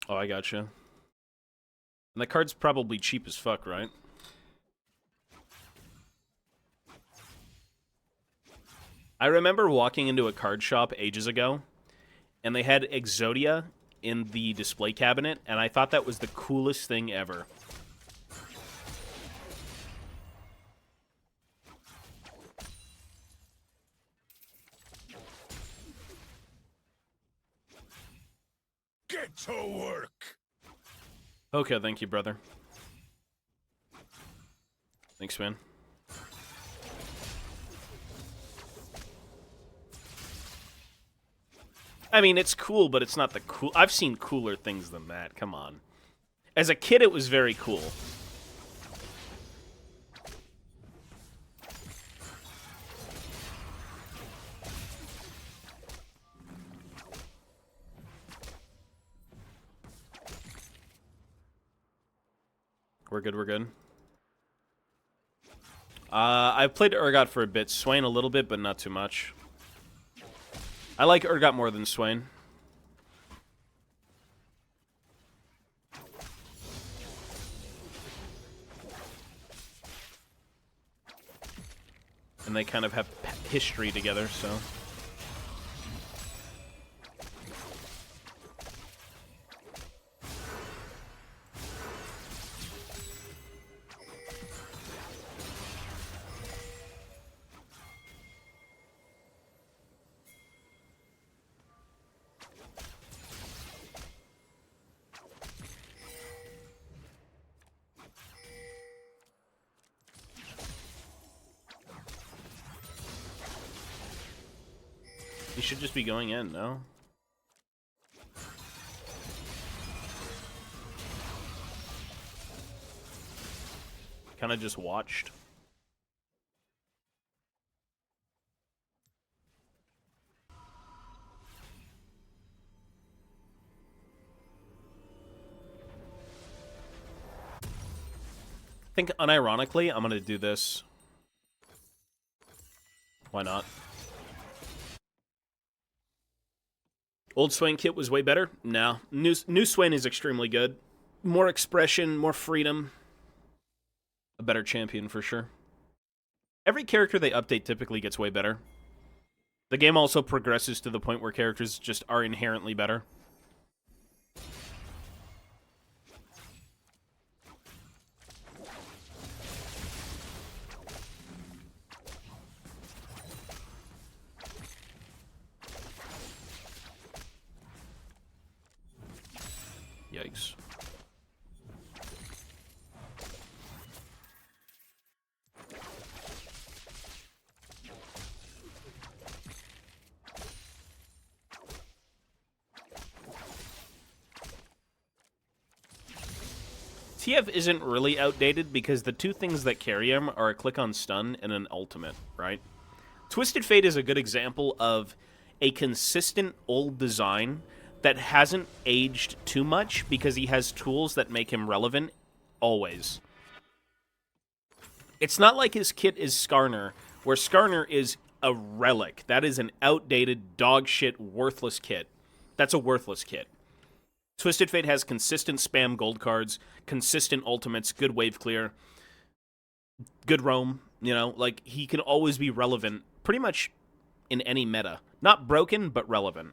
Oh, I gotcha. And the card's probably cheap as fuck, right? I remember walking into a card shop ages ago, and they had Exodia in the display cabinet, and I thought that was the coolest thing ever. Get to work! Okay, thank you, brother. Thanks, man. I mean, it's cool, but it's not the cool... I've seen cooler things than that. Come on. As a kid, it was very cool. We're good, we're good. I've played Urgot for a bit. Swain a little bit, but not too much. I like Urgot more than Swain. And they kind of have history together, so... You should just be going in, no? Kind of just watched. I think, unironically, I'm going to do this. Why not? Old Swain kit was way better? No. New Swain is extremely good. More expression, more freedom. A better champion, for sure. Every character they update typically gets way better. The game also progresses to the point where characters just are inherently better. Yikes. TF isn't really outdated because the two things that carry him are a click on stun and an ultimate, right? Twisted Fate is a good example of a consistent old design that hasn't aged too much because he has tools that make him relevant always. It's not like his kit is Skarner, where Skarner is a relic. That is an outdated, dog shit, worthless kit. That's a worthless kit. Twisted Fate has consistent spam gold cards, consistent ultimates, good wave clear, good roam, you know, like he can always be relevant pretty much in any meta. Not broken, but relevant.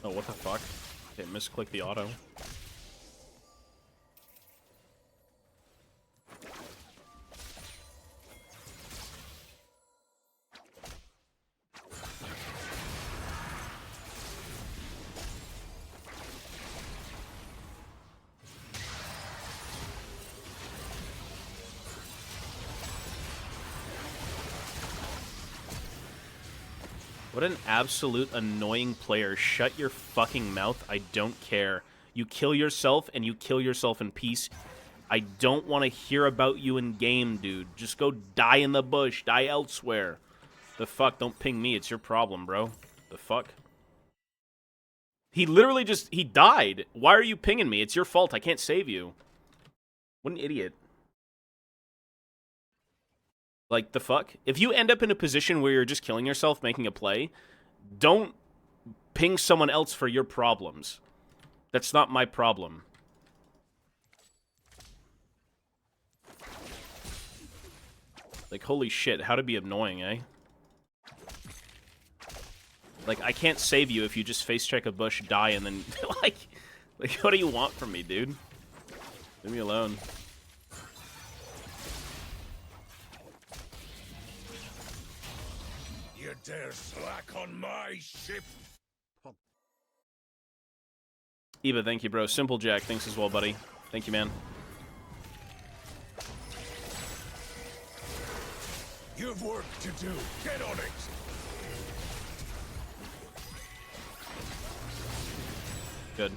Oh, what the fuck? Okay, misclick the auto. What an absolute annoying player. Shut your fucking mouth. I don't care. You kill yourself, and you kill yourself in peace. I don't want to hear about you in game, dude. Just go die in the bush. Die elsewhere. The fuck? Don't ping me. It's your problem, bro. The fuck? He literally just... He died. Why are you pinging me? It's your fault. I can't save you. What an idiot. Like, the fuck? If you end up in a position where you're just killing yourself making a play, don't ping someone else for your problems. That's not my problem. Like, holy shit, how to be annoying, eh? Like, I can't save you if you just face check a bush, die, and then, like, what do you want from me, dude? Leave me alone. You dare slack on my ship? Eva, thank you, bro. Simple Jack, thanks as well, buddy. Thank you, man. You've work to do. Get on it. Good.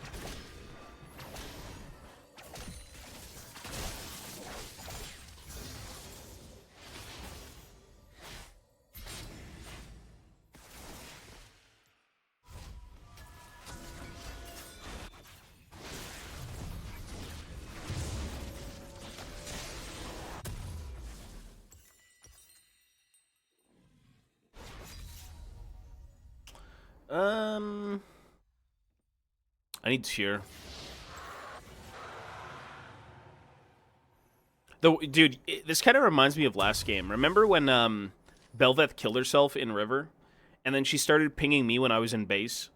I need cheer. Though, dude, this kind of reminds me of last game. Remember when Belveth killed herself in River, and then she started pinging me when I was in base?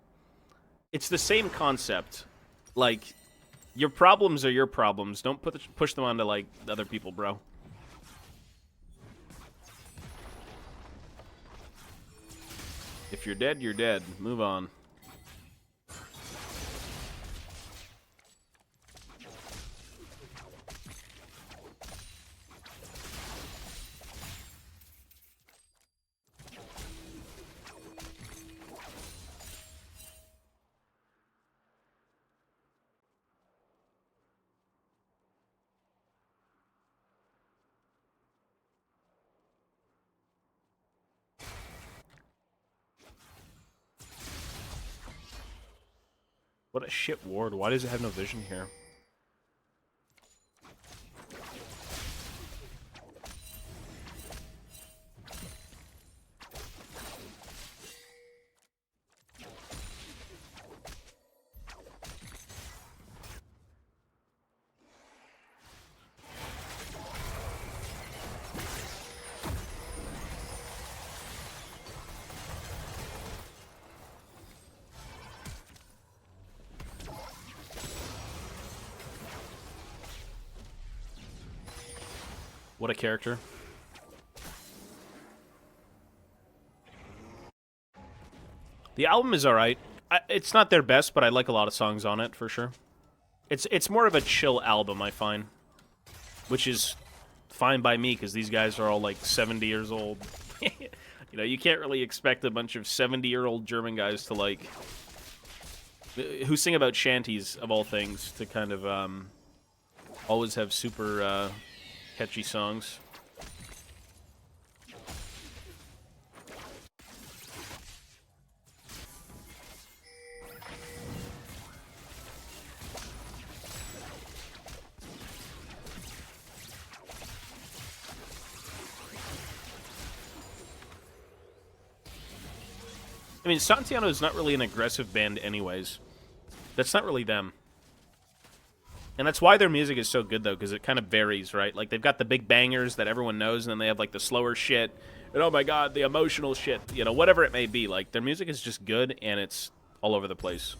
It's the same concept. Like, your problems are your problems. Don't push them onto, like, other people, bro. If you're dead, you're dead. Move on. What a shit ward. Why does it have no vision here? What a character. The album is alright. It's not their best, but I like a lot of songs on it, for sure. It's more of a chill album, I find. Which is fine by me, because these guys are all, like, 70 years old. You know, you can't really expect a bunch of 70-year-old German guys to, like... who sing about shanties, of all things, to kind of, always have super, catchy songs. I mean, Santiano is not really an aggressive band anyways. That's not really them. And that's why their music is so good, though, because it kind of varies, right? Like, they've got the big bangers that everyone knows, and then they have, like, the slower shit. And, oh, my God, the emotional shit. You know, whatever it may be. Like, their music is just good, and it's all over the place.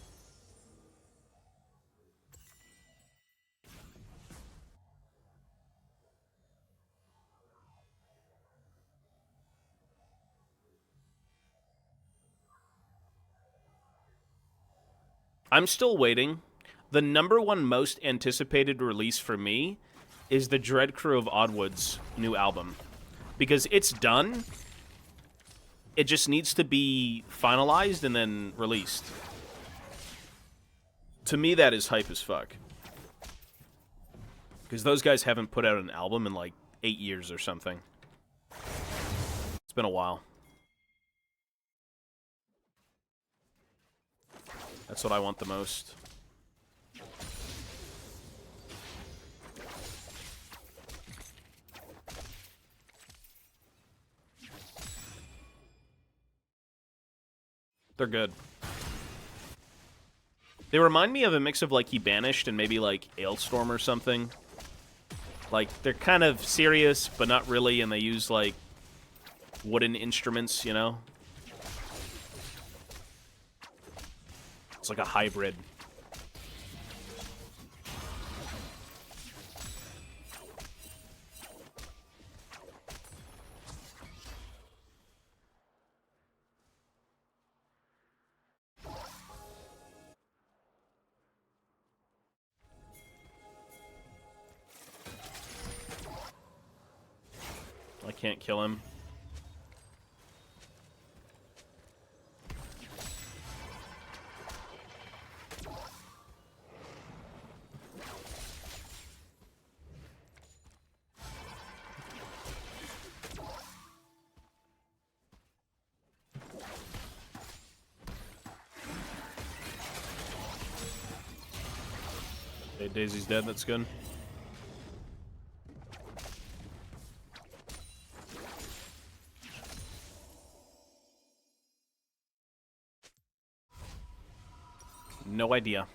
I'm still waiting. The #1 most anticipated release for me is the Dread Crew of Oddwood's new album. Because it's done. It just needs to be finalized and then released. To me, that is hype as fuck. Because those guys haven't put out an album in like 8 years or something. It's been a while. That's what I want the most. They're good. They remind me of a mix of, like, He Banished and maybe, like, Ailstorm or something. Like, they're kind of serious, but not really, and they use, like, wooden instruments, you know? It's like a hybrid. I can't kill him. Okay, Daisy's dead, that's good. No idea.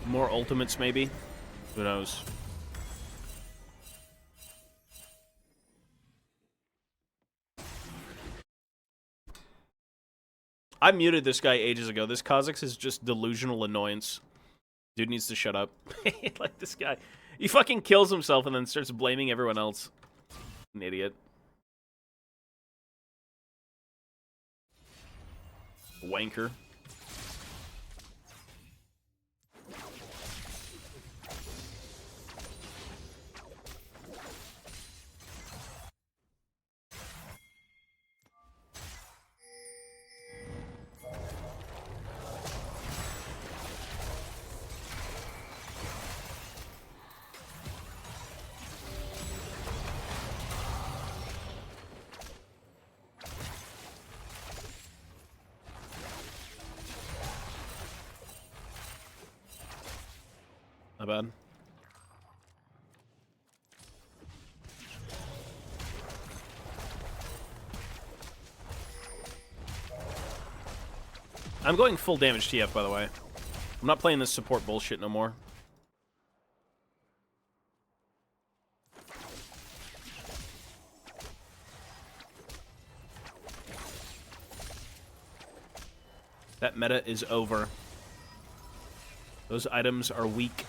More ultimates, maybe? Who knows? I muted this guy ages ago. This Kha'Zix is just delusional annoyance. Dude needs to shut up. Like, this guy. He fucking kills himself and then starts blaming everyone else. An idiot. Wanker. Not bad. I'm going full damage TF, by the way. I'm not playing this support bullshit no more. That meta is over. Those items are weak.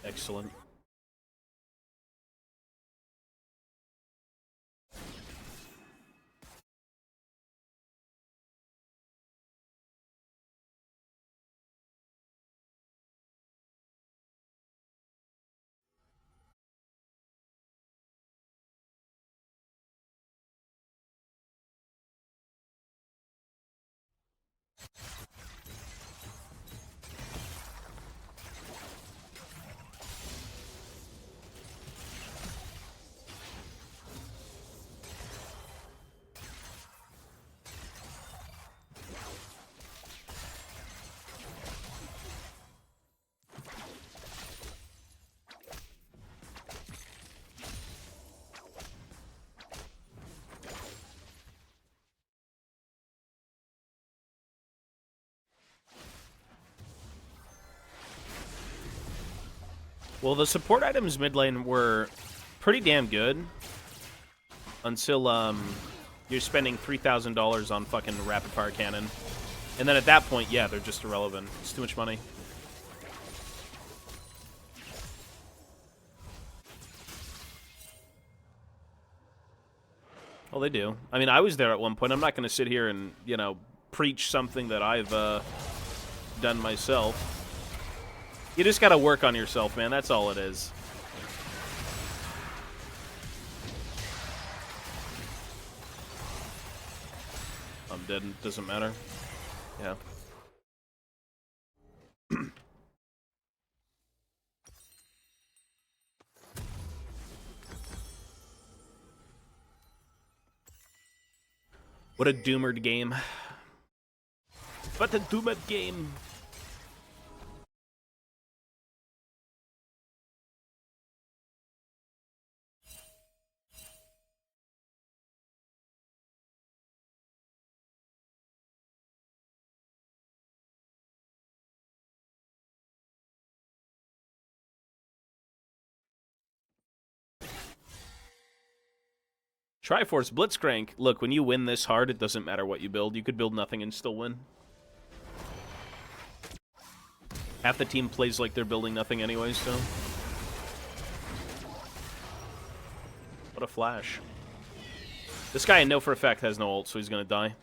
Excellent. Well, the support items mid lane were pretty damn good until you're spending $3,000 on fucking rapid fire cannon, and then at that point, yeah, they're just irrelevant. It's too much money. Well, they do. I mean, I was there at one point. I'm not going to sit here and, you know, preach something that I've done myself. You just got to work on yourself, man. That's all it is. I'm dead. It doesn't matter. Yeah. What a doomered game. What a doomed game. Triforce Blitzcrank. Look, when you win this hard, it doesn't matter what you build. You could build nothing and still win. Half the team plays like they're building nothing anyway, so... What a flash. This guy I know for a fact has no ult, so he's gonna die.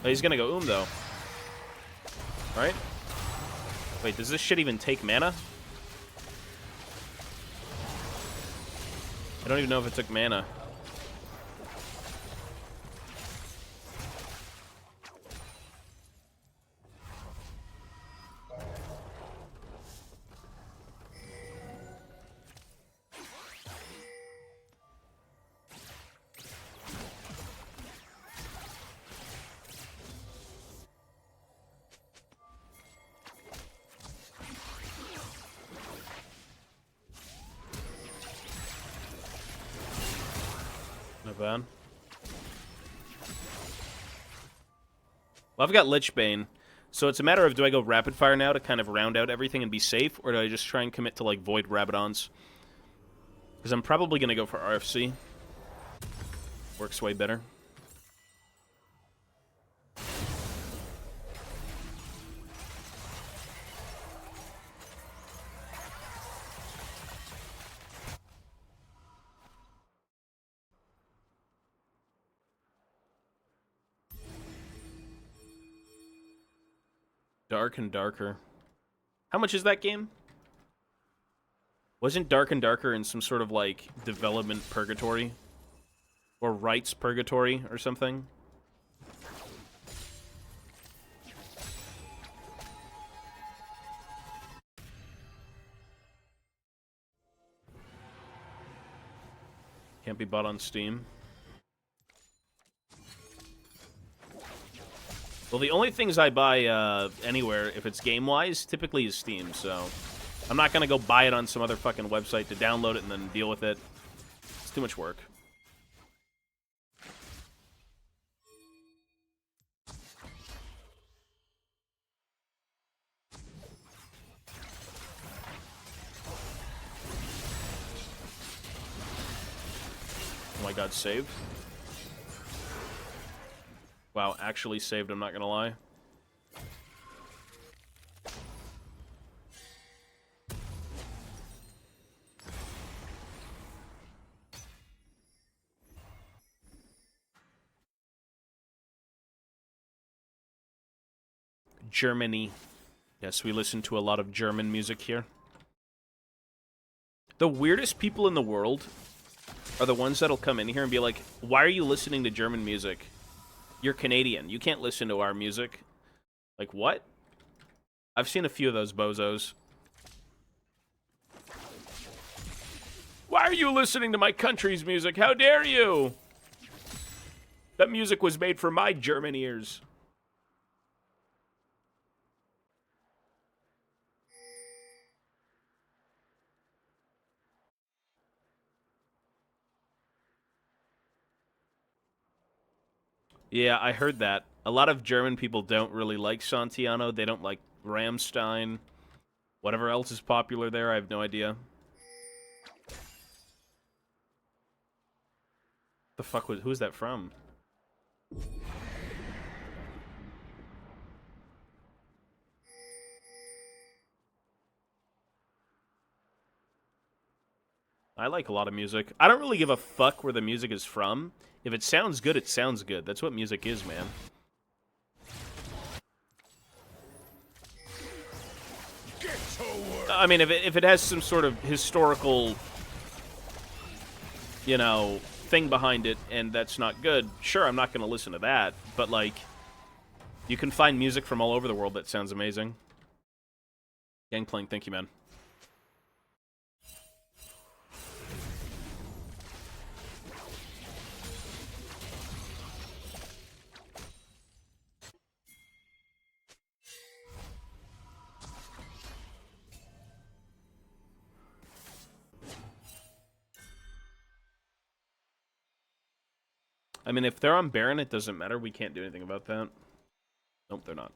Oh, he's gonna go though. Right? Wait, does this shit even take mana? I don't even know if it took mana. Not bad. Well, I've got Lichbane, so it's a matter of do I go Rapid Fire now to kind of round out everything and be safe, or do I just try and commit to, like, Void Rabadons? Because I'm probably going to go for RFC. Works way better. Dark and Darker. How much is that game? Wasn't Dark and Darker in some sort of, like, development purgatory? Or rights purgatory or something? Can't be bought on Steam. Well, the only things I buy anywhere, if it's game-wise, typically is Steam, so... I'm not gonna go buy it on some other fucking website to download it and then deal with it. It's too much work. Oh my god, saved? Wow, actually saved, I'm not gonna lie. Germany. Yes, we listen to a lot of German music here. The weirdest people in the world are the ones that'll come in here and be like, why are you listening to German music? You're Canadian. You can't listen to our music. Like, what? I've seen a few of those bozos. Why are you listening to my country's music? How dare you? That music was made for my German ears. Yeah, I heard that. A lot of German people don't really like Santiano. They don't like Rammstein. Whatever else is popular there, I have no idea. The fuck was... Who's that from? I like a lot of music. I don't really give a fuck where the music is from. If it sounds good, it sounds good. That's what music is, man. Get to work. I mean, if it has some sort of historical, you know, thing behind it, and that's not good, sure, I'm not going to listen to that. But, like, you can find music from all over the world that sounds amazing. Gangplank, thank you, man. I mean, if they're on Baron, it doesn't matter. We can't do anything about that. Nope, they're not.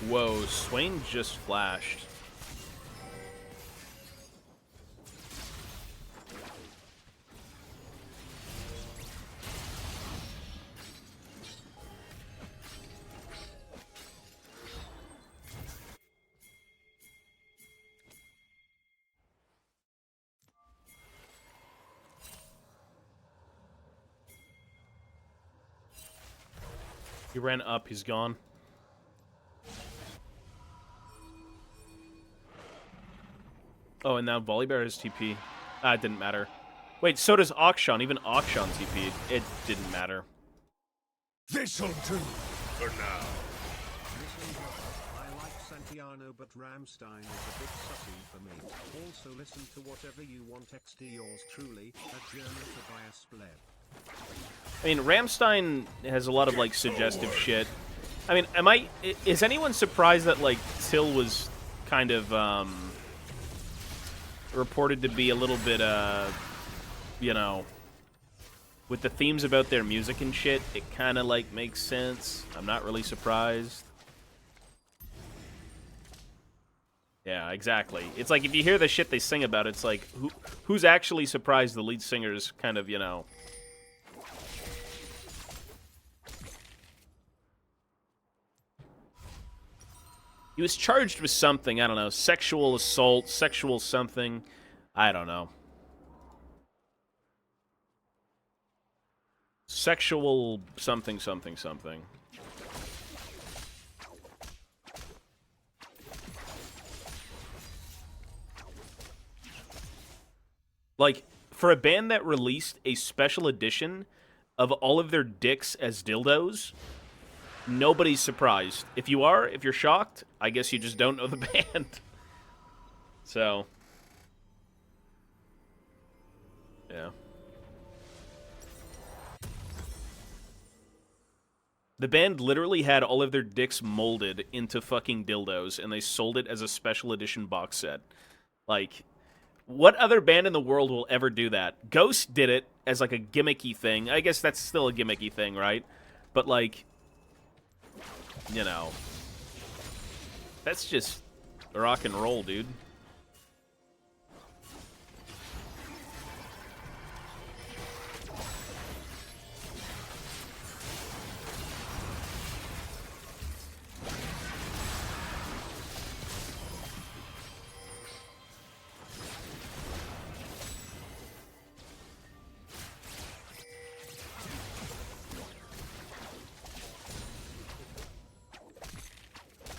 Whoa, Swain just flashed. He ran up, he's gone. Oh, and now Volibear has TP. Ah, it didn't matter. Wait, so does Akshan. Even Akshan TP'd. It didn't matter. This'll do for now. I like Santiano, but Ramstein is a bit sussy for me. Also listen to Whatever You Want XD yours truly, a journal Tobias Fate. I mean, Ramstein has a lot of, like, suggestive shit. I mean, is anyone surprised that, like, Till was kind of, reported to be a little bit, you know, with the themes about their music and shit, it kind of, like, makes sense. I'm not really surprised. Yeah, exactly. It's like, if you hear the shit they sing about, it's like, who's actually surprised the lead singer's kind of, you know... He was charged with something, I don't know, sexual assault, sexual something, I don't know. Sexual something, something, something. Like, for a band that released a special edition of all of their dicks as dildos, nobody's surprised. If you are, if you're shocked, I guess you just don't know the band. So, yeah. The band literally had all of their dicks molded into fucking dildos, and they sold it as a special edition box set. Like, what other band in the world will ever do that? Ghost did it as, like, a gimmicky thing. I guess that's still a gimmicky thing, right? But, like, you know, that's just rock and roll, dude.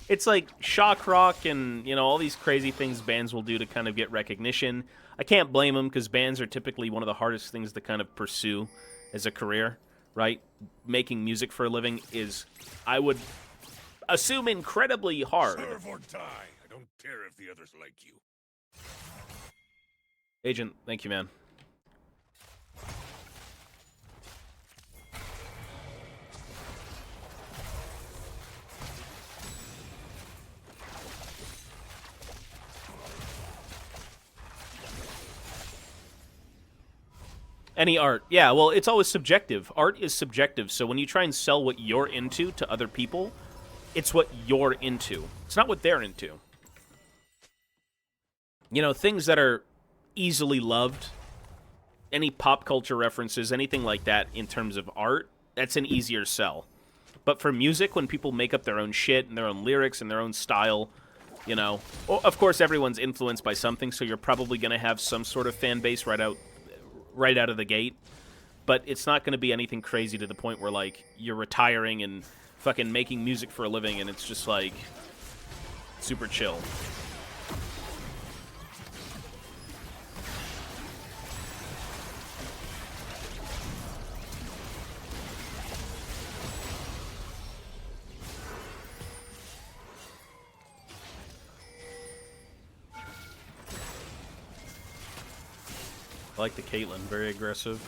It's like shock rock and, you know, all these crazy things bands will do to kind of get recognition. I can't blame them because bands are typically one of the hardest things to kind of pursue as a career, right? Making music for a living is, I would assume, incredibly hard. Serve or die. I don't care if the others like you. Agent, thank you, man. Any art. Yeah, well, it's always subjective. Art is subjective, so when you try and sell what you're into to other people, it's what you're into. It's not what they're into. You know, things that are easily loved, any pop culture references, anything like that in terms of art, that's an easier sell. But for music, when people make up their own shit and their own lyrics and their own style, you know, of course everyone's influenced by something, so you're probably going to have some sort of fan base right out of the gate. But it's not going to be anything crazy to the point where, like, you're retiring and fucking making music for a living and it's just, like, super chill. I like the Caitlyn, very aggressive.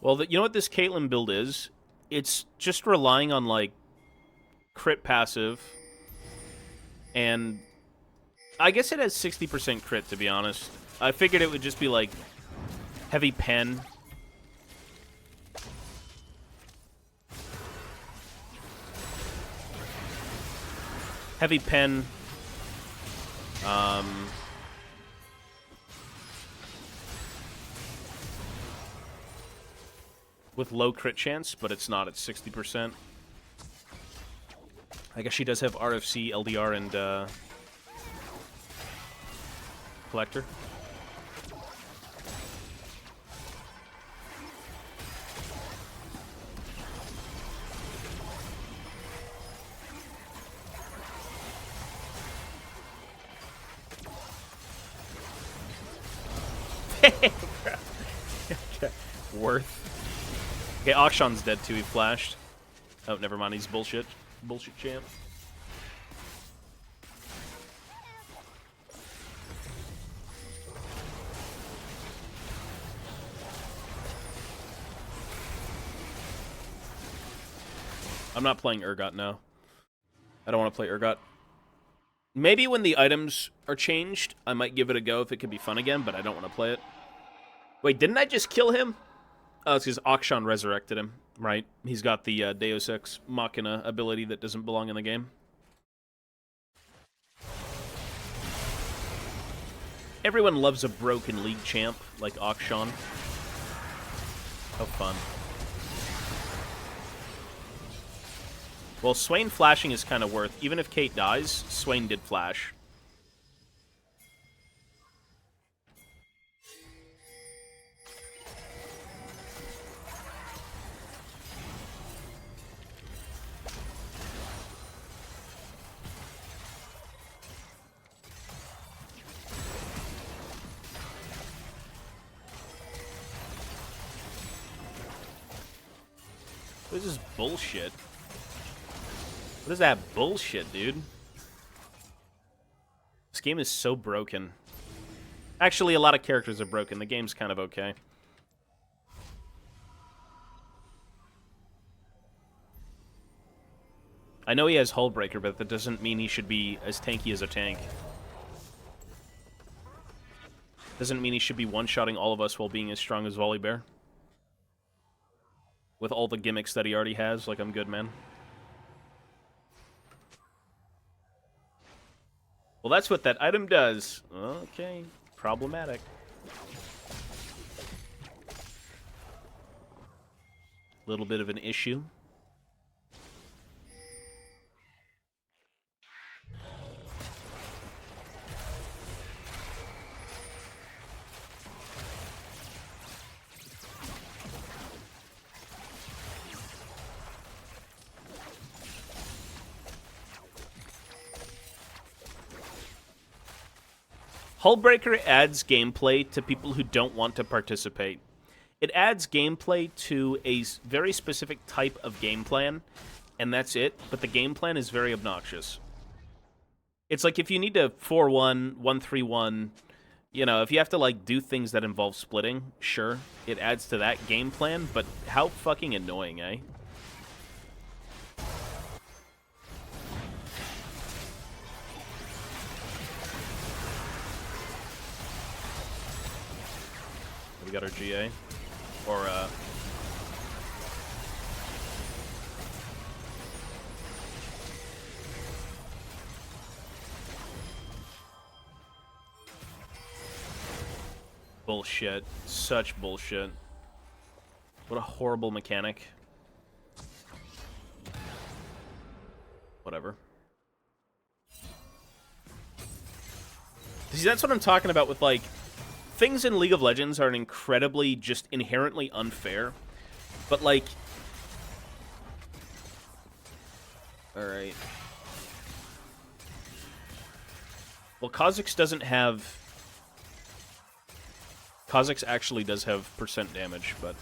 Well, you know what this Caitlyn build is? It's just relying on, like, crit passive. And I guess it has 60% crit, to be honest. I figured it would just be, like, heavy pen. Heavy pen. With low crit chance, but it's not. It's 60%. I guess she does have RFC, LDR, and Collector. Worth. Okay, Akshan's dead too, he flashed. Oh, never mind, he's bullshit. Bullshit champ. I'm not playing Urgot now. I don't want to play Urgot. Maybe when the items are changed, I might give it a go if it could be fun again, but I don't want to play it. Wait, didn't I just kill him? Oh, it's because Akshan resurrected him, right? He's got the Deus Ex Machina ability that doesn't belong in the game. Everyone loves a broken league champ like Akshan. How fun. Well, Swain flashing is kind of worth. Even if Kate dies, Swain did flash. This is bullshit. What is that bullshit, dude? This game is so broken. Actually, a lot of characters are broken. The game's kind of okay. I know he has Hullbreaker, but that doesn't mean he should be as tanky as a tank. Doesn't mean he should be one-shotting all of us while being as strong as Volibear. With all the gimmicks that he already has, like I'm good, man. Well, that's what that item does. Okay, problematic. Little bit of an issue. Hullbreaker adds gameplay to people who don't want to participate. It adds gameplay to a very specific type of game plan, and that's it, but the game plan is very obnoxious. It's like if you need to 4-1, 1-3-1, you know, if you have to, like, do things that involve splitting, sure, it adds to that game plan, but how fucking annoying, eh? We got our GA. Or, bullshit. Such bullshit. What a horrible mechanic. Whatever. See, that's what I'm talking about with, like, things in League of Legends are incredibly, just inherently unfair. But, like... Alright. Well, Kha'Zix doesn't have... Kha'Zix actually does have % damage, but...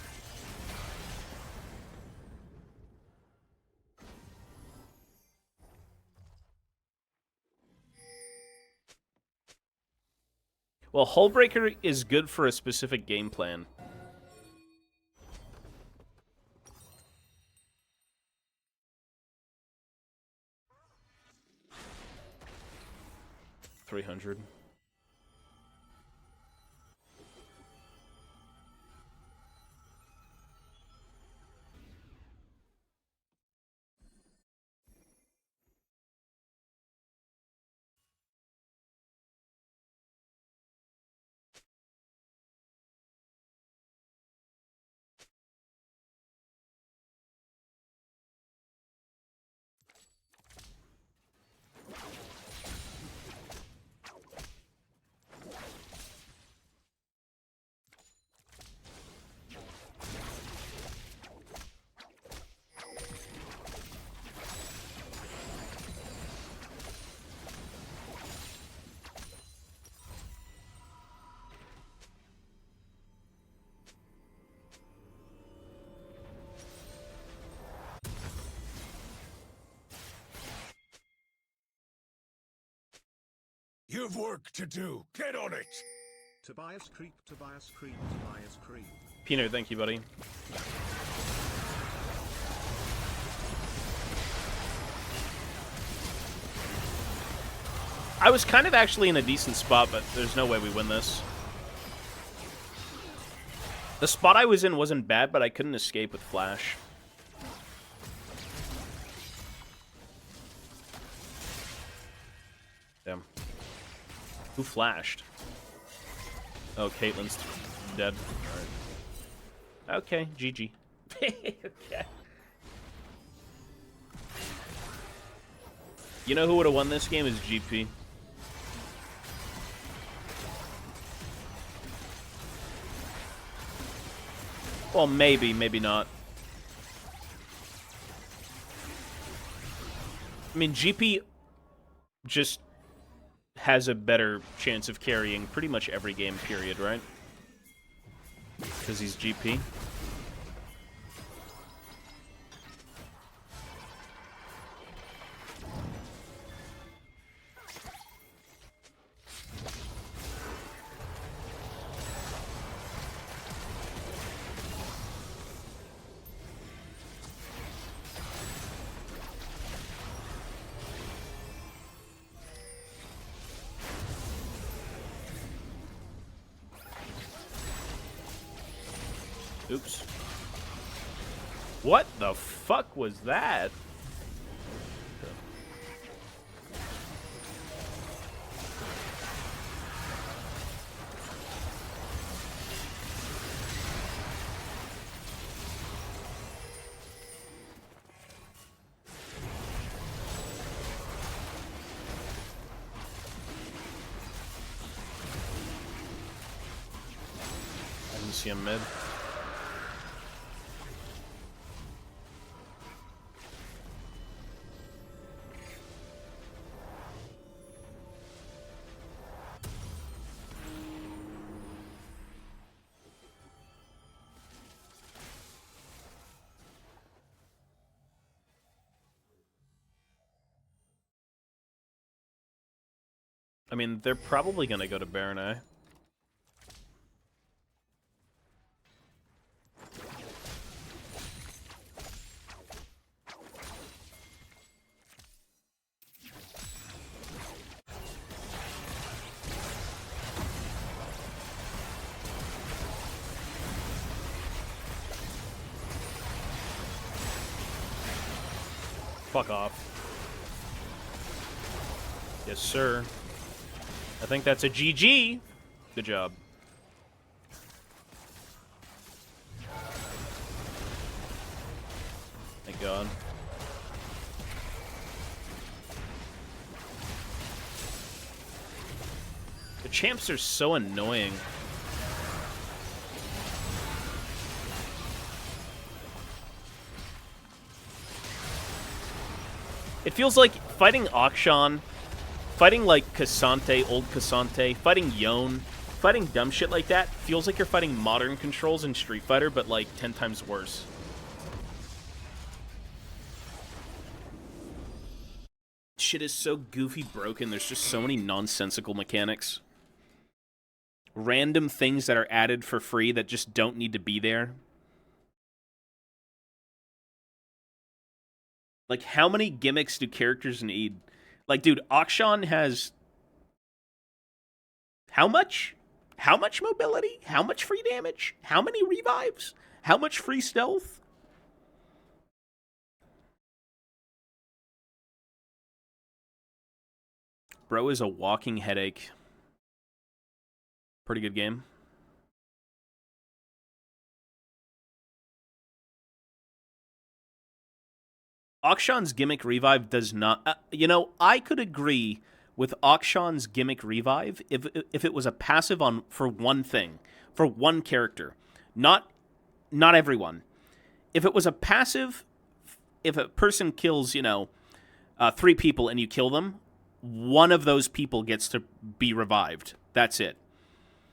Well, Hullbreaker is good for a specific game plan. $300. You've work to do. Get on it. Tobias Creep, Tobias Creep, Tobias Creep. Peanut, thank you, buddy. I was kind of actually in a decent spot, but there's no way we win this. The spot I was in wasn't bad, but I couldn't escape with Flash. Damn. Who flashed? Oh, Caitlyn's dead. Alright. Okay, GG. Okay. You know who would have won this game is GP. Well, maybe, maybe not. I mean, GP just has a better chance of carrying pretty much every game, period, right? Because he's GP. Oops. What the fuck was that? see him mid. I mean, they're probably going to go to Baron A. Fuck off. Yes, sir. I think that's a GG. Good job. Thank God. The champs are so annoying. It feels like fighting Akshan, fighting like Cassante, old Cassante, fighting Yone, fighting dumb shit like that feels like you're fighting modern controls in Street Fighter, but like 10 times worse. Shit is so goofy broken, there's just so many nonsensical mechanics. Random things that are added for free that just don't need to be there. Like, how many gimmicks do characters need? Like, dude, Akshan has... How much? How much mobility? How much free damage? How many revives? How much free stealth? Bro is a walking headache. Pretty good game. Akshan's gimmick revive does not... you know, I could agree with Akshan's gimmick revive if it was a passive on for one thing, for one character. Not everyone. If it was a passive, if a person kills, you know, 3 people and you kill them, one of those people gets to be revived. That's it.